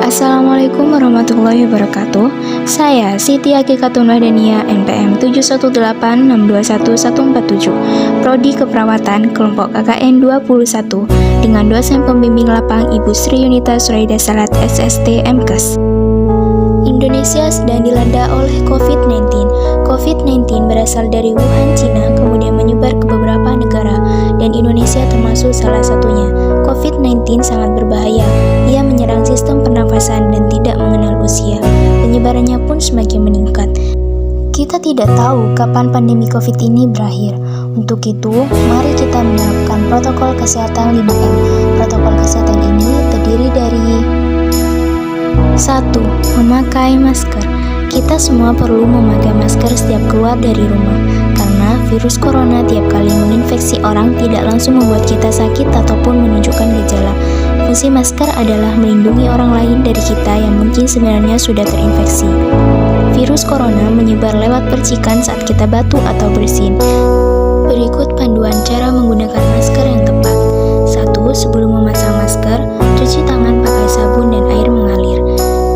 Assalamualaikum warahmatullahi wabarakatuh. Saya Siti Hakikatun Wahdania, NPM 718621147, Prodi Keperawatan Kelompok KKN 21, dengan dosen pembimbing lapang Ibu Sri Yunita Suraida Salat SST MKes. Indonesia sedang dilanda oleh COVID-19. COVID-19 berasal dari Wuhan, Cina, kemudian menyebar ke beberapa negara, dan Indonesia termasuk salah satunya. COVID-19 sangat berbahaya. Ia menyerang sistem pernafasan dan tidak mengenal usia. Penyebarannya pun semakin meningkat. Kita tidak tahu kapan pandemi COVID ini berakhir. Untuk itu, mari kita menerapkan protokol kesehatan 5M. Protokol kesehatan ini terdiri dari 1. Memakai masker. Kita semua perlu memakai masker setiap keluar dari rumah, karena virus corona tiap kali menginfeksi orang tidak langsung membuat kita sakit ataupun menunjukkan gejala. Fungsi masker adalah melindungi orang lain dari kita yang mungkin sebenarnya sudah terinfeksi. Virus corona menyebar lewat percikan saat kita batuk atau bersin. Berikut panduan cara menggunakan masker yang tepat. 1. Sebelum memasang masker, cuci tangan pakai sabun dan air mengalir.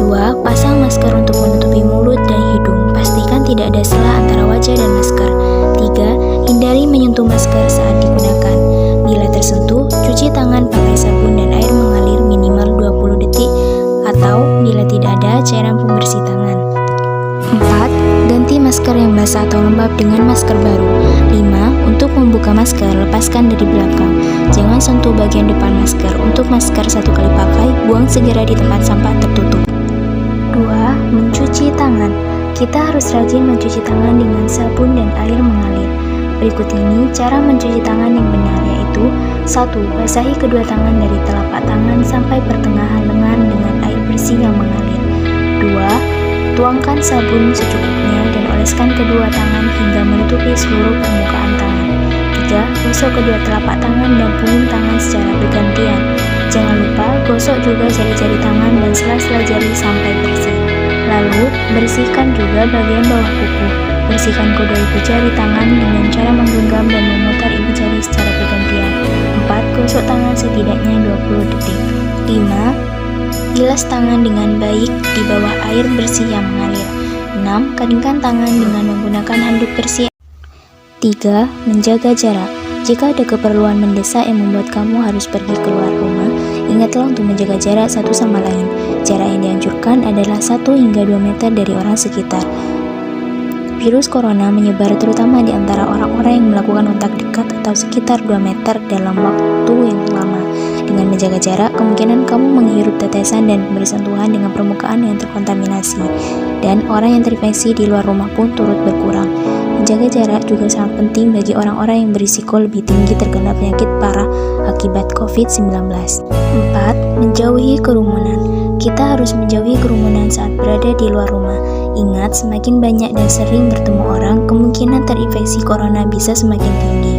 2. Pasang masker untuk menutupi mulut dan hidung. Pastikan tidak ada sela antara wajah dan masker. 3. Hindari menyentuh masker saat digunakan. Bila tersentuh, cuci tangan pakai sabun dan air mengalir minimal 20 detik atau bila tidak ada cairan pembersih tangan. 4. Ganti masker yang basah atau lembab dengan masker baru. 5. Untuk membuka masker, lepaskan dari belakang. Jangan sentuh bagian depan masker. Untuk masker 1 kali pakai, buang segera di tempat sampah tertutup. 2. Mencuci tangan. Kita harus rajin mencuci tangan dengan sabun dan air mengalir. Berikut ini cara mencuci tangan yang benar, yaitu 1. Basahi kedua tangan dari telapak tangan sampai pertengahan lengan dengan air bersih yang mengalir. 2. Tuangkan sabun secukupnya dan oleskan kedua tangan hingga menutupi seluruh permukaan tangan. 3. Gosok kedua telapak tangan dan punggung tangan secara bergantian. Jangan lupa gosok juga jari-jari tangan dan sela-sela jari sampai bersih. Lalu, bersihkan juga bagian bawah kuku. Bersihkan kedua ibu jari tangan dengan cara menggenggam dan memutar ibu jari secara bergantian. 4. Gosok tangan setidaknya 20 detik. 5. Bilas tangan dengan baik di bawah air bersih yang mengalir. 6. Keringkan tangan dengan menggunakan handuk bersih. 3. Menjaga jarak. Jika ada keperluan mendesak yang membuat kamu harus pergi keluar rumah, ingatlah untuk menjaga jarak satu sama lain. Jarak yang dianjurkan adalah 1 hingga 2 meter dari orang sekitar. Virus corona menyebar terutama di antara orang-orang yang melakukan kontak dekat atau sekitar 2 meter dalam waktu yang lama. Dengan menjaga jarak, kemungkinan kamu menghirup tetesan dan bersentuhan dengan permukaan yang terkontaminasi, dan orang yang terinfeksi di luar rumah pun turut berkurang. Menjaga jarak juga sangat penting bagi orang-orang yang berisiko lebih tinggi terkena penyakit parah akibat COVID-19. 4. Menjauhi kerumunan. Kita harus menjauhi kerumunan saat berada di luar rumah. Ingat, semakin banyak dan sering bertemu orang, kemungkinan terinfeksi corona bisa semakin tinggi.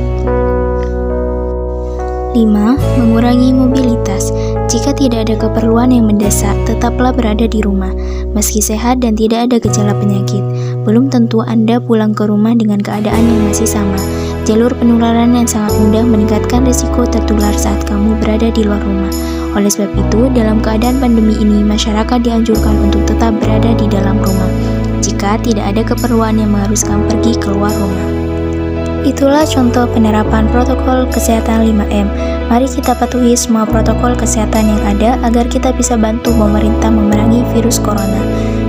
5. Mengurangi mobilitas. Jika tidak ada keperluan yang mendesak, tetaplah berada di rumah. Meski sehat dan tidak ada gejala penyakit, belum tentu Anda pulang ke rumah dengan keadaan yang masih sama. Jalur penularan yang sangat mudah meningkatkan risiko tertular saat kamu berada di luar rumah. Oleh sebab itu, dalam keadaan pandemi ini, masyarakat dianjurkan untuk tetap berada di dalam rumah jika tidak ada keperluan yang mengharuskan pergi keluar rumah. Itulah contoh penerapan protokol kesehatan 5M. Mari kita patuhi semua protokol kesehatan yang ada agar kita bisa bantu pemerintah memerangi virus corona.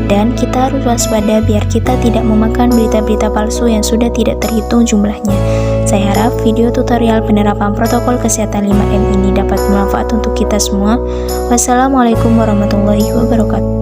Dan kita harus waspada biar kita tidak memakan berita-berita palsu yang sudah tidak terhitung jumlahnya. Saya harap video tutorial penerapan protokol kesehatan 5M ini dapat bermanfaat untuk kita semua. Wassalamualaikum warahmatullahi wabarakatuh.